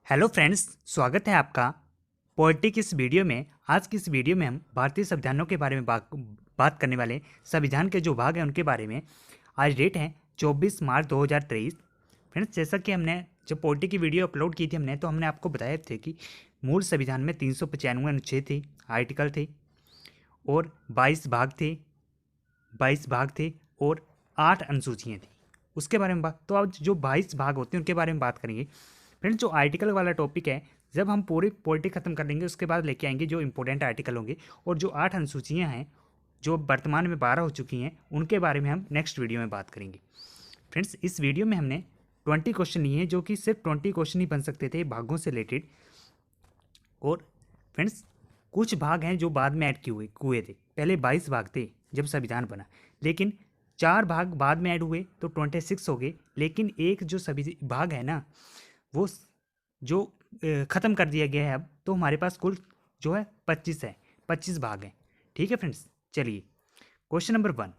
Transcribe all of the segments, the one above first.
Hello friends, स्वागत है आपका पॉलिटी की इस वीडियो में। आज की इस वीडियो में हम भारतीय संविधानों के बारे में बात करने वाले हैं। संविधान के जो भाग हैं उनके बारे में। आज डेट है 24 मार्च 2023। फ्रेंड्स, जैसा कि हमने जब पॉलिटी की वीडियो अपलोड की थी तो हमने आपको बताया थे कि मूल संविधान में 395 अनुच्छेद थे, आर्टिकल थे और 22 भाग थे और 8 अनुसूचियाँ थी। उसके बारे में बात, तो आज जो 22 भाग होते हैं उनके बारे में बात करेंगे। फ्रेंड्स, जो आर्टिकल वाला टॉपिक है, जब हम पूरी पॉलिटी खत्म कर लेंगे उसके बाद लेके आएंगे जो इंपॉर्टेंट आर्टिकल होंगे, और जो 8 अनुसूचियाँ हैं जो वर्तमान में 12 हो चुकी हैं उनके बारे में हम नेक्स्ट वीडियो में बात करेंगे। फ्रेंड्स, इस वीडियो में हमने 20 क्वेश्चन लिए हैं, जो कि सिर्फ 20 क्वेश्चन ही बन सकते थे भागों से रिलेटेड। और फ्रेंड्स, कुछ भाग हैं जो बाद में ऐड हुए थे। पहले 22 भाग थे जब संविधान बना, लेकिन 4 भाग बाद में ऐड हुए तो 26 हो गए। लेकिन एक जो सभी भाग है ना, वो जो ख़त्म कर दिया गया है अब, तो हमारे पास कुल जो है 25 है, 25 भाग हैं। ठीक है फ्रेंड्स, चलिए क्वेश्चन नंबर 1।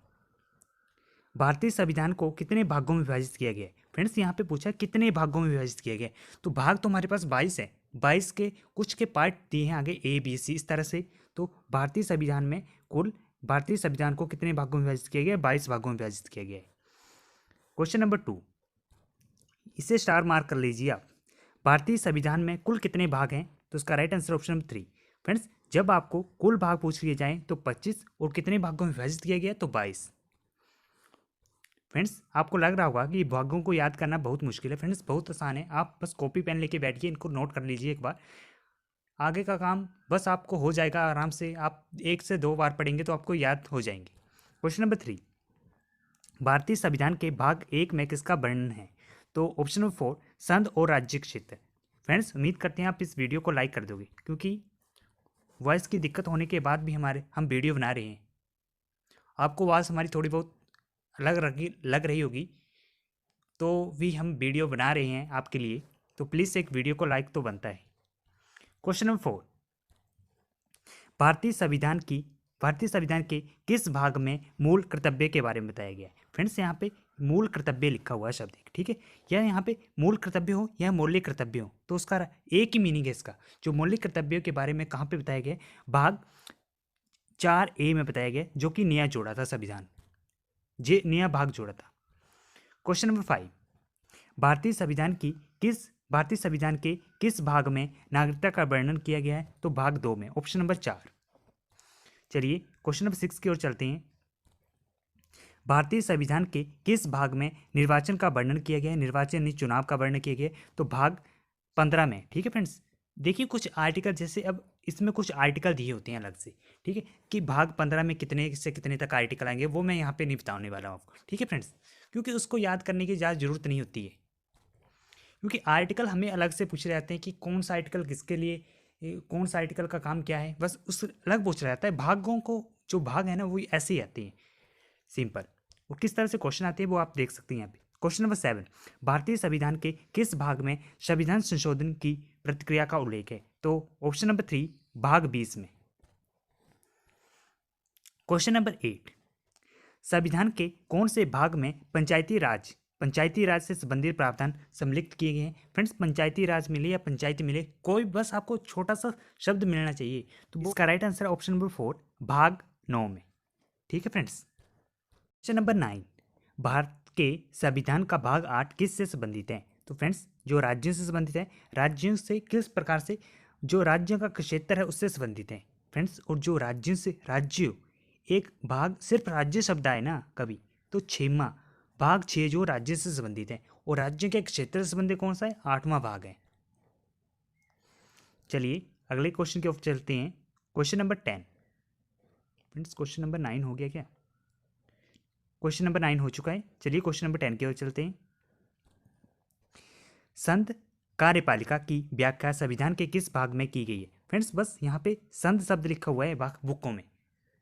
भारतीय संविधान को कितने भागों में विभाजित किया गया है? फ्रेंड्स, यहाँ पे पूछा कितने भागों में विभाजित किया गया है, तो भाग तो हमारे पास 22 है। 22 के कुछ के पार्ट दिए हैं आगे, ए बी सी इस तरह से। तो भारतीय संविधान को कितने भागों में विभाजित किया गया है? 22 भागों में विभाजित किया गया है। क्वेश्चन नंबर 2, इसे स्टार मार्क कर लीजिए आप। भारतीय संविधान में कुल कितने भाग हैं? तो इसका right answer option number 3। Friends, जब आपको कुल भाग पूछ लिए जाएं तो 25, और कितने भागों में विभाजित किया गया तो 22। फ्रेंड्स, आपको लग रहा होगा कि भागों को याद करना बहुत मुश्किल है। फ्रेंड्स, बहुत आसान है, आप बस कॉपी पेन लेके बैठिए, इनको नोट कर लीजिए एक बार। आगे का काम बस आपको हो जाएगा आराम से। आप 1 से 2 बार पढ़ेंगे तो आपको याद हो जाएंगे। क्वेश्चन नंबर 3, भारतीय संविधान के भाग 1 में किसका वर्णन है? तो ऑप्शन नंबर 4, संघ और राज्य क्षेत्र। फ्रेंड्स, उम्मीद करते हैं आप इस वीडियो को लाइक कर दोगे, क्योंकि वॉइस की दिक्कत होने के बाद भी हम वीडियो बना रहे हैं। आपको आवाज़ हमारी थोड़ी बहुत लग रही होगी, तो भी हम वीडियो बना रहे हैं आपके लिए, तो प्लीज़ एक वीडियो को लाइक तो बनता है। क्वेश्चन नंबर 4, भारतीय संविधान की भारतीय संविधान के किस भाग में मूल कर्तव्य के बारे में बताया गया है? फ्रेंड्स, यहाँ पे मूल कर्तव्य लिखा हुआ है शब्द, ठीक है। या यहाँ पे मूल कर्तव्य हो या मौलिक कर्तव्य हो, तो उसका एक ही मीनिंग है इसका। जो मौलिक कर्तव्यों के बारे में कहाँ पे बताया गया है? भाग 4A में बताया गया, जो कि नया जोड़ा था संविधान, नया भाग जोड़ा था। क्वेश्चन नंबर 5, भारतीय संविधान के किस भाग में नागरिकता का वर्णन किया गया है? तो भाग 2 में, ऑप्शन नंबर 4। चलिए क्वेश्चन नंबर 6 की ओर चलते हैं। भारतीय संविधान के किस भाग में निर्वाचन का वर्णन किया गया है? निर्वाचन यानी चुनाव का वर्णन किया गया है, तो भाग 15 में। ठीक है फ्रेंड्स, देखिए कुछ आर्टिकल, जैसे अब इसमें कुछ आर्टिकल दिए होते हैं अलग से, ठीक है, कि भाग 15 में कितने से कितने तक आर्टिकल आएंगे, वो मैं यहाँ पे नहीं बताने वाला हूँ आपको। ठीक है फ्रेंड्स, क्योंकि उसको याद करने की ज़्यादा जरूरत नहीं होती है, क्योंकि आर्टिकल हमें अलग से पूछ रहे जाते हैं कि कौन सा आर्टिकल किसके लिए, कौन सा आर्टिकल का काम क्या है, बस उस अलग पूछ रहा जाता है। भागों को जो भाग है ना, वो ऐसे ही आते हैं सिंपल। वो किस तरह से क्वेश्चन आते हैं वो आप देख सकते हैं यहाँ पे। क्वेश्चन नंबर 7, भारतीय संविधान के किस भाग में संविधान संशोधन की प्रतिक्रिया का उल्लेख है? तो ऑप्शन नंबर 3, भाग 20 में। क्वेश्चन नंबर 8, संविधान के कौन से भाग में पंचायती राज से संबंधित प्रावधान सम्मिलित किए गए हैं? फ्रेंड्स, पंचायती राज मिले या पंचायती मिले, कोई बस आपको छोटा सा शब्द मिलना चाहिए, तो इसका राइट आंसर ऑप्शन नंबर 4, भाग 9 में। ठीक है फ्रेंड्स। क्वेश्चन नंबर 9, भारत के संविधान का भाग 8 किस से संबंधित है? तो फ्रेंड्स, जो राज्यों से संबंधित है, राज्यों से किस प्रकार से, जो राज्यों का क्षेत्र है उससे संबंधित है फ्रेंड्स। और जो राज्य एक भाग, सिर्फ राज्य शब्द आए ना कभी, तो 6वां भाग 6 जो राज्य से संबंधित है, और राज्य के क्षेत्र से संबंधित कौन सा है? 8वां भाग है। चलिए अगले क्वेश्चन की ओर चलते हैं। Question number 10। Friends, question number 9 हो गया क्या? क्वेश्चन नंबर 9 हो चुका है। चलिए क्वेश्चन नंबर 10 की ओर चलते हैं। संघ कार्यपालिका की व्याख्या संविधान के किस भाग में की गई है? फ्रेंड्स, बस यहाँ पे संघ शब्द लिखा हुआ है बुकों में,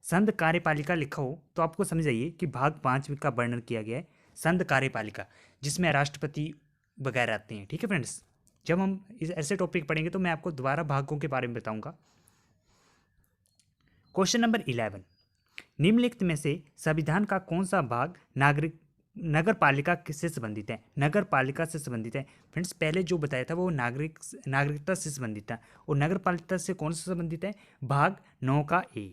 संघ कार्यपालिका लिखा हो तो आपको समझ आइए कि भाग 5 का वर्णन किया गया है, संघ कार्यपालिका, जिसमें राष्ट्रपति वगैरह आते हैं। ठीक है फ्रेंड्स, जब हम इस ऐसे टॉपिक पढ़ेंगे तो मैं आपको दोबारा भागों के बारे में बताऊंगा। क्वेश्चन नंबर 11, निम्नलिखित में से संविधान का कौन सा भाग नगर पालिका किससे संबंधित है? नगर पालिका से संबंधित है। फ्रेंड्स पहले जो बताया था वो नागरिकता से संबंधित था, और नगर पालिका से कौन से संबंधित है? भाग 9 का ए।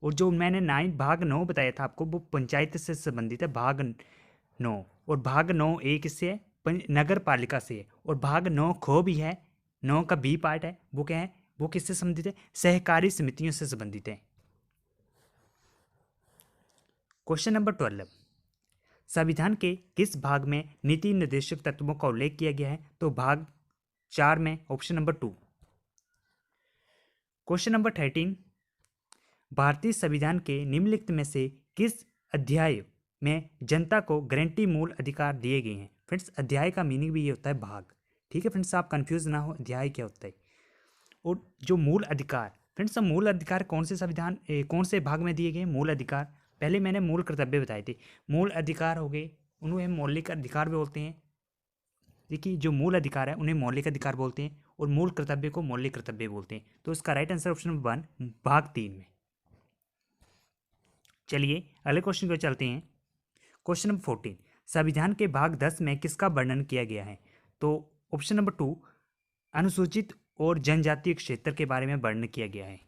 और जो मैंने भाग 9 बताया था आपको, वो पंचायत से संबंधित है, भाग 9। और भाग 9 ए किससे है? नगर पालिका से है। और भाग 9 खो भी है, 9 का बी पार्ट है, वो क्या है? वो किससे संबंधित है? सहकारी समितियों से संबंधित है। क्वेश्चन नंबर 12, संविधान के किस भाग में नीति निर्देशक तत्वों का उल्लेख किया गया है? तो भाग 4 में, ऑप्शन नंबर 2। क्वेश्चन नंबर 13, भारतीय संविधान के निम्नलिखित में से किस अध्याय में जनता को गारंटी मूल अधिकार दिए गए हैं? फ्रेंड्स अध्याय का मीनिंग भी ये होता है भाग, ठीक है फ्रेंड्स, आप कंफ्यूज ना हो अध्याय क्या होता है। और जो मूल अधिकार, फ्रेंड्स मूल अधिकार कौन से कौन से भाग में दिए गए? मूल अधिकार, पहले मैंने मूल कर्तव्य बताए थे। मूल अधिकार हो गए, उन्हें मौलिक अधिकार भी बोलते हैं। देखिए जो मूल अधिकार है उन्हें मौलिक अधिकार बोलते हैं, और मूल कर्तव्य को मौलिक कर्तव्य बोलते हैं। तो इसका राइट आंसर ऑप्शन नंबर 1 भाग 3 में। चलिए अगले क्वेश्चन को चलते हैं। क्वेश्चन नंबर 14, संविधान के भाग 10 में किसका वर्णन किया गया है? तो ऑप्शन नंबर 2 अनुसूचित और जनजातीय क्षेत्र के बारे में वर्णन किया गया है।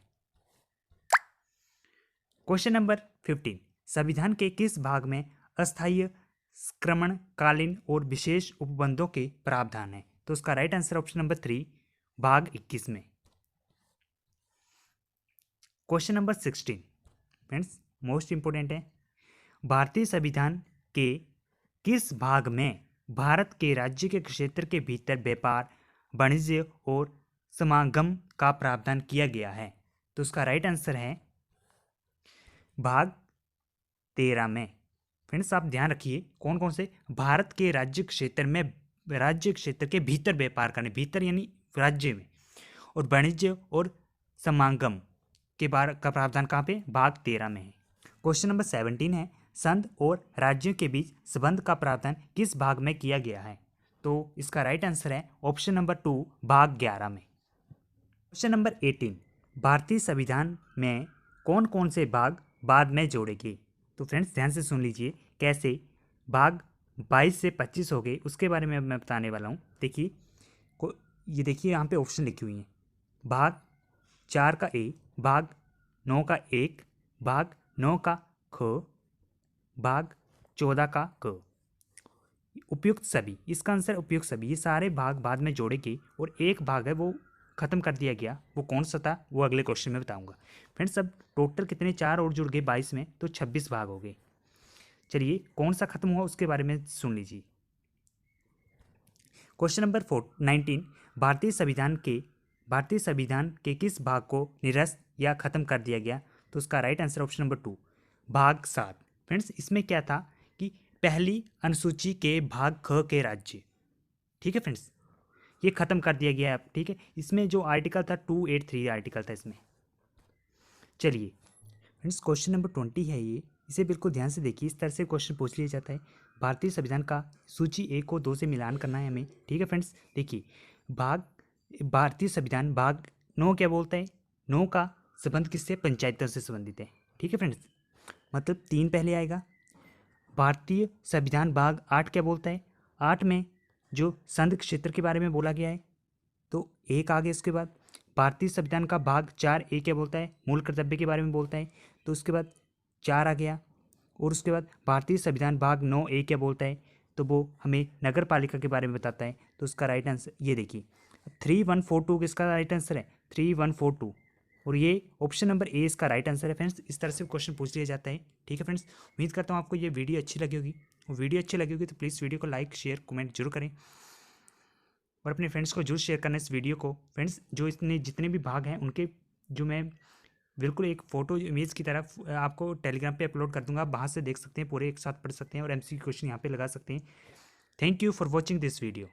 क्वेश्चन नंबर 15, संविधान के किस भाग में अस्थायी संक्रमणकालीन और विशेष उपबंधों के प्रावधान है? तो उसका राइट आंसर ऑप्शन नंबर 3 भाग 21 में। Question number 16, friends most important है, भारतीय संविधान के किस भाग में भारत के राज्य के क्षेत्र के भीतर व्यापार, वाणिज्य और समागम का प्रावधान किया गया है? तो उसका राइट आंसर है भाग 13 में। फ्रेंड्स आप ध्यान रखिए कौन कौन से भारत के राज्य क्षेत्र के भीतर व्यापार करने, भीतर यानी राज्य में, और वाणिज्य और समागम के बारे का प्रावधान कहाँ पे? भाग 13 में है। क्वेश्चन नंबर 17 है, संघ और राज्यों के बीच संबंध का प्रावधान किस भाग में किया गया है? तो इसका राइट आंसर है ऑप्शन नंबर 2 भाग 11 में। क्वेश्चन नंबर 18, भारतीय संविधान में कौन कौन से भाग बाद में जोड़े गए? तो फ्रेंड्स ध्यान से सुन लीजिए कैसे। भाग 22 से 25 हो गए, उसके बारे में मैं बताने वाला हूँ। देखिए ये देखिए यहाँ पे ऑप्शन लिखी हुई हैं, भाग 4 का ए, भाग 9 का 1, भाग 9 का ख, भाग 14 का क। उपयुक्त सभी, इसका आंसर उपयुक्त सभी। ये सारे भाग बाद में जोड़े गए और एक भाग है वो खत्म कर दिया गया, वो कौन सा था वो अगले क्वेश्चन में बताऊंगा। फ्रेंड्स अब टोटल कितने 4 और जुड़ गए 22 में, तो 26 भाग हो गए। चलिए कौन सा खत्म हुआ उसके बारे में सुन लीजिए। क्वेश्चन नंबर 19, भारतीय संविधान के किस भाग को निरस्त या खत्म कर दिया गया? तो उसका राइट आंसर ऑप्शन नंबर 2 भाग 7। फ्रेंड्स इसमें क्या था कि पहली अनुसूची के भाग ख के राज्य, ठीक है फ्रेंड्स, ये खत्म कर दिया गया है अब, ठीक है। इसमें जो आर्टिकल था 283 आर्टिकल था इसमें। चलिए फ्रेंड्स क्वेश्चन नंबर 20 है ये, इसे बिल्कुल ध्यान से देखिए। इस तरह से क्वेश्चन पूछ लिया जाता है। भारतीय संविधान का सूची 1 को 2 से मिलान करना है हमें, ठीक है फ्रेंड्स। देखिए भारतीय संविधान भाग 9 क्या बोलता है? 9 का संबंध किससे? पंचायतों से संबंधित है, ठीक है फ्रेंड्स, मतलब 3 पहले आएगा। भारतीय संविधान भाग 8 क्या बोलता है? 8 में जो संघ क्षेत्र के बारे में बोला गया है, तो 1 आ गया। इसके बाद भारतीय संविधान का भाग 4 ए क्या बोलता है? मूल कर्तव्य के बारे में बोलता है, तो उसके बाद 4 आ गया। और उसके बाद भारतीय संविधान भाग 9 ए क्या बोलता है? तो वो हमें नगर पालिका के बारे में बताता है। तो उसका राइट आंसर ये देखिए 3142 किसका राइट आंसर है? 3142, और ये ऑप्शन नंबर ए इसका राइट आंसर है। फ्रेंड्स इस तरह से क्वेश्चन पूछ लिया जाता है, ठीक है फ्रेंड्स। उम्मीद करता हूँ आपको ये वीडियो अच्छी लगी होगी। वीडियो अच्छी लगी होगी तो प्लीज़ वीडियो को लाइक शेयर कमेंट जरूर करें, और अपने फ्रेंड्स को जरूर शेयर करना इस वीडियो को। फ्रेंड्स जो इसने जितने भी भाग हैं उनके जो मैं बिल्कुल एक फ़ोटो इमेज की तरफ आपको टेलीग्राम पे अपलोड कर दूंगा, आप वहाँ से देख सकते हैं, पूरे एक साथ पढ़ सकते हैं और एमसीक्यू क्वेश्चन यहाँ पे लगा सकते हैं। Thank you for watching this video.